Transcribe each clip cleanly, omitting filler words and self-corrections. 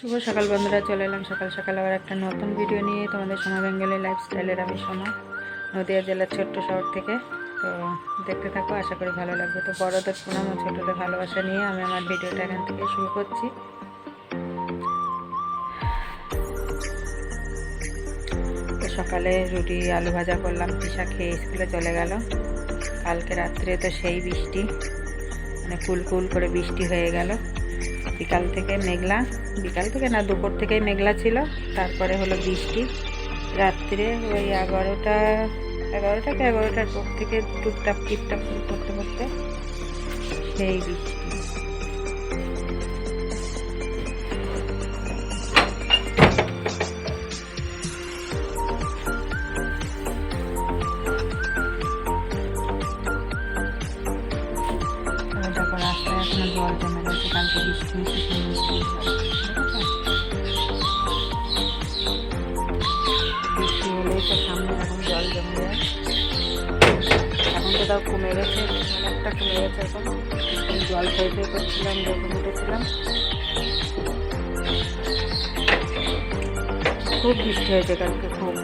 শুভ সকাল বন্ধুরা, চলে এলাম সকাল সকাল আবার একটা নতুন ভিডিও নিয়ে তোমাদের সোনা বেঙ্গলি লাইফস্টাইলের। আমি সোনা, নদিয়া জেলার ছোট্ট শহর থেকে। তো দেখতে থাকো, আশা করি ভালো লাগবে। তো বড়দের প্রণাম ও ছোটদের ভালোবাসা নিয়ে আমি আমার ভিডিওটা এখান থেকে শুরু করছি। তো সকালে রুটি আলু ভাজা করলাম, পিসা খেয়ে স্কুলে চলে গেল। কালকে রাত্রে তো সেই বৃষ্টি, মানে কুল করে বৃষ্টি হয়ে গেল। বিকাল থেকে মেঘলা, বিকাল থেকে না দুপুর থেকেই মেঘলা ছিল, তারপরে হলো বৃষ্টি। রাত্রে ওই 11টার পর থেকে টুকটাপ টিপটাপ করতে করতে সেই বৃষ্টি। দেখো রাস্তায় এখনো জল জমে গেছে, কালকে বৃষ্টি বৃষ্টি হলেই তো সামনে এখন জল জমে যায়। এখন তো তাও কমে গেছে, অনেকটা কমে গেছে। এখন জল ফেলতে করছিলাম, যখন উঠেছিলাম খুব বৃষ্টি হয়েছে কালকে, খুব।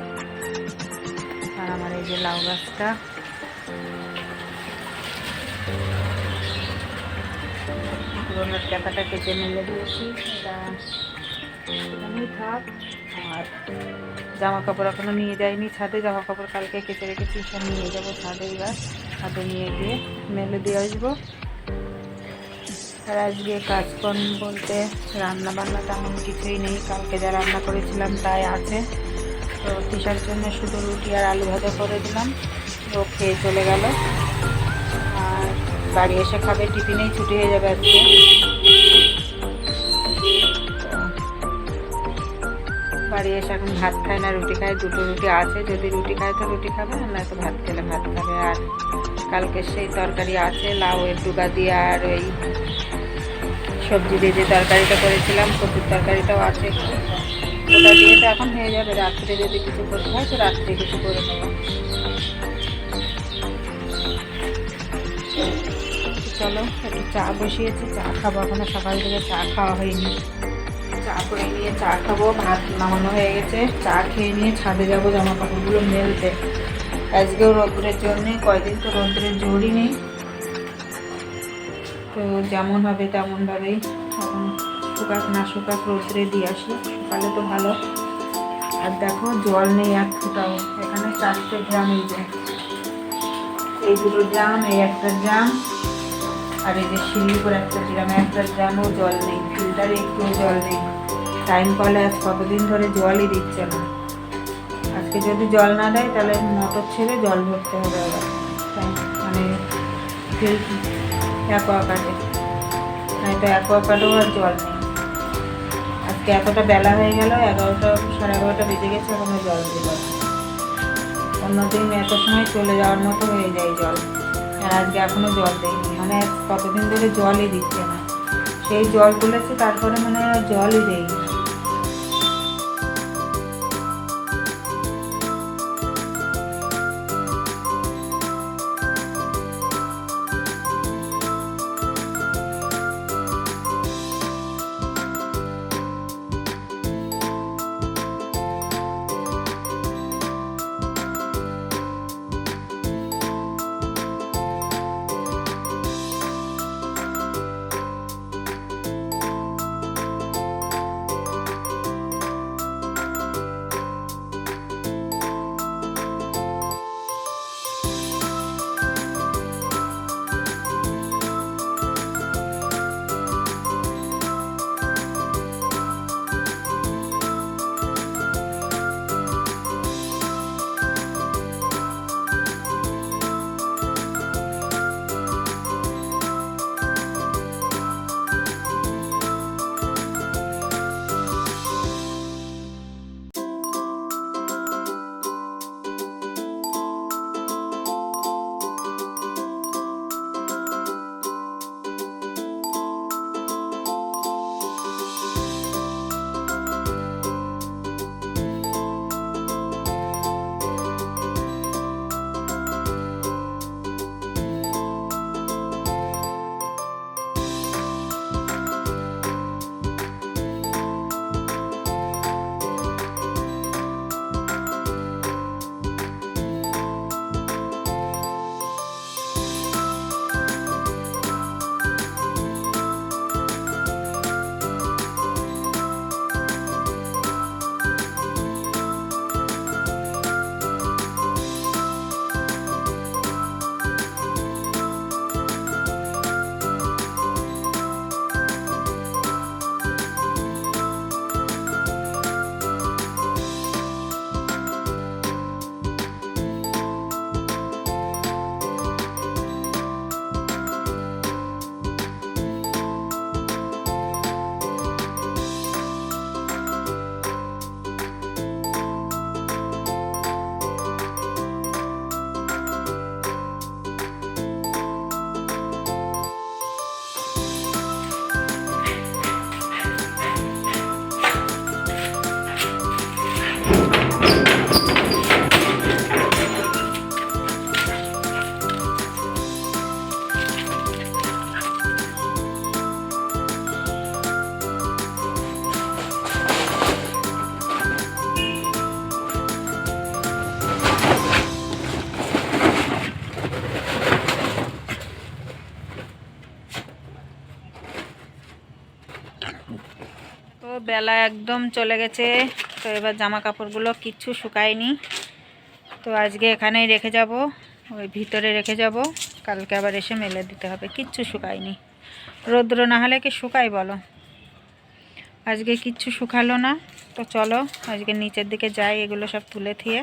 আর আমার এই যে লাউ গাছটা, পুরোনোর টাকাটা কেটে মেলে দিয়েছি, এটা এখানেই থাক। আর জামা কাপড় এখনো নিয়ে যাইনি ছাদে, জামা কাপড় কালকে কেটে রেখেছি, সব নিয়ে যাবো ছাদে। এবার ছাদে নিয়ে গিয়ে মেলে দিয়ে আসবো। আর আজকে কাজকর্ম বলতে রান্না বান্না তেমন কিছুই নেই, কালকে যা রান্না করেছিলাম তাই আছে। তো তিশার জন্য শুধু রুটি আর আলু ভাজা করে দিলাম, ও খেয়ে চলে গেল। আর বাড়ি এসে খাবে, টিফিনেই ছুটি হয়ে যাবে আজকে। বাড়ি এসে এখন ভাত খায় না, রুটি খায়। দুটো রুটি আছে, যদি রুটি খায় তো রুটি খাবে, আর নয়তো ভাত খেলে ভাত খাবে। আর কালকে সেই তরকারি আছে, লাউয়ের ডুগা দিয়ে আর ওই সবজি দিয়ে যে তরকারিটা করেছিলাম, কচুর তরকারিটাও আছে, ওটা দিয়ে তো এখন হয়ে যাবে। রাত্রে যদি কিছু করতে হয় তো রাত্রে কিছু করে নেবো। চলো একটু চা বসিয়েছি, চা খাবো। এখনো সকাল থেকে চা খাওয়া হয়নি, চা করে নিয়ে চা খাবো। ভাত নামানো হয়ে গেছে, চা খেয়ে নিয়ে ছাদে যাবো জামা কাপড়গুলো মেলতে। আজকেও রোদ্রের জন্যে, কয়দিন তো রোদ্রের জোরই নেই, তো যেমন হবে তেমনভাবেই এখন শুকাক না শুকাক রোদ্রে দিয়ে আসি, সকালে তো ভালো। আর দেখো জল নেই এক ফোঁটাও, এখানে 4টে ড্রাম, এই দুটো ড্রাম, এই একটা ড্রাম, আর এই যে সিঁড়ির উপর একটা ড্রামে একটা ড্রামও জল নেই, ফিল্টারে একটুও জল নেই। টাইম কলে আজ কতদিন ধরে জলই দিচ্ছে না। আজকে যদি জল না দেয় তাহলে মোটর ছেড়ে জল ভরতে হবে আবার, মানে অ্যাকোয়াগার্ডে, নয়তো অ্যাকোয়াগার্ডেও আর জল নেই। আজকে এতটা বেলা হয়ে গেল, 11টা 11:30 বেজে গেছে, এখনো জল দিল না। অন্যদিন এত সময় চলে যাওয়ার মতো হয়ে যায় জল, আর আজকে এখনো জল দেয়নি। মানে কতদিন ধরে জলই দিচ্ছে না, সেই জল তুলেছে তারপরে মানে জলই দেয়নি। বেলা একদম চলে গেছে। তো এবার জামা কাপড়গুলো কিচ্ছু শুকায়নি, তো আজকে এখানেই রেখে যাব, ওই ভিতরে রেখে যাব, কালকে আবার এসে মেলে দিতে হবে। কিচ্ছু শুকায়নি, রৌদ্র না হলে কি শুকাই বলো। আজকে কিচ্ছু শুকালো না। তো চলো আজকে নিচের দিকে যাই, এগুলো সব তুলে থিয়ে।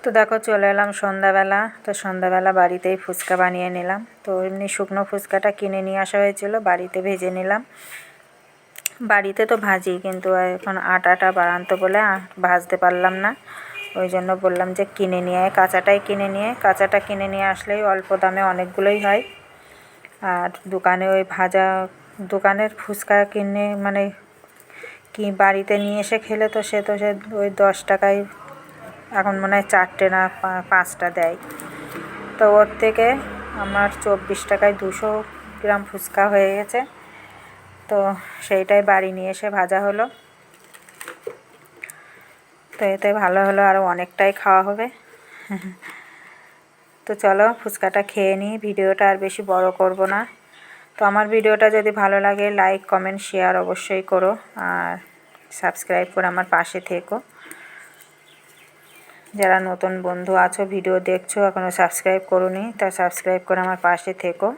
তো দেখো চলে এলাম সন্ধ্যাবেলা। তো সন্ধ্যাবেলা বাড়িতেই ফুচকা বানিয়ে নিলাম। তো এমনি শুকনো ফুচকাটা কিনে নিয়ে আসা হয়েছিল, বাড়িতে ভেজে নিলাম। বাড়িতে তো ভাজি, কিন্তু এখন আটাটা বাড়ান্ত বলে ভাজতে পারলাম না, ওই জন্য বললাম যে কিনে নিয়ে কাঁচাটা কিনে নিয়ে আসলেই অল্প দামে অনেকগুলোই হয়। আর দোকানে ওই দোকানের ফুচকা কিনে মানে কি বাড়িতে নিয়ে এসে খেলে তো সে ওই 10 টাকায় এখন মনে হয় 4টে না 5টা দেয়। তো ওর থেকে আমার 24 টাকায় 200 গ্রাম ফুচকা হয়ে গেছে। তো সেইটাই বাড়ি নিয়ে এসে ভাজা হলো। তো এতে ভালো হলো, আরও অনেকটাই খাওয়া হবে। তো চলো ফুচকাটা খেয়ে নিই, ভিডিওটা আর বেশি বড় করব না। তো আমার ভিডিওটা যদি ভালো লাগে লাইক কমেন্ট শেয়ার অবশ্যই করো, আর সাবস্ক্রাইব করে আমার পাশে থেকো। যারা নতুন বন্ধু আছো ভিডিও দেখছো এখনও সাবস্ক্রাইব করোনি, তা সাবস্ক্রাইব করে আমার পাশে থেকো।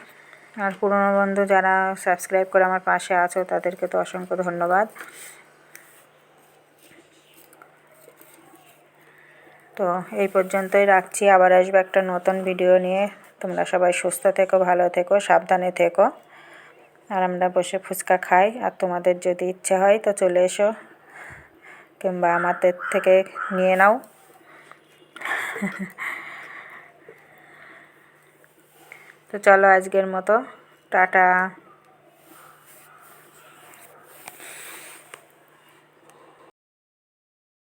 আর পুরনো বন্ধু যারা সাবস্ক্রাইব করে আমার পাশে আছো তাদেরকে তো অসংখ্য ধন্যবাদ। তো এই পর্যন্তই রাখছি, আবার আসবে একটা নতুন ভিডিও নিয়ে। তোমরা সবাই সুস্থ থেকো, ভালো থেকো, সাবধানে থেকো। আর আমরা বসে ফুচকা খাই। আর তোমাদের যদি ইচ্ছে হয় তো চলে এসো, কিংবা আমাদের থেকে নিয়ে নাও। তো চলো আজকের মতো টাটা।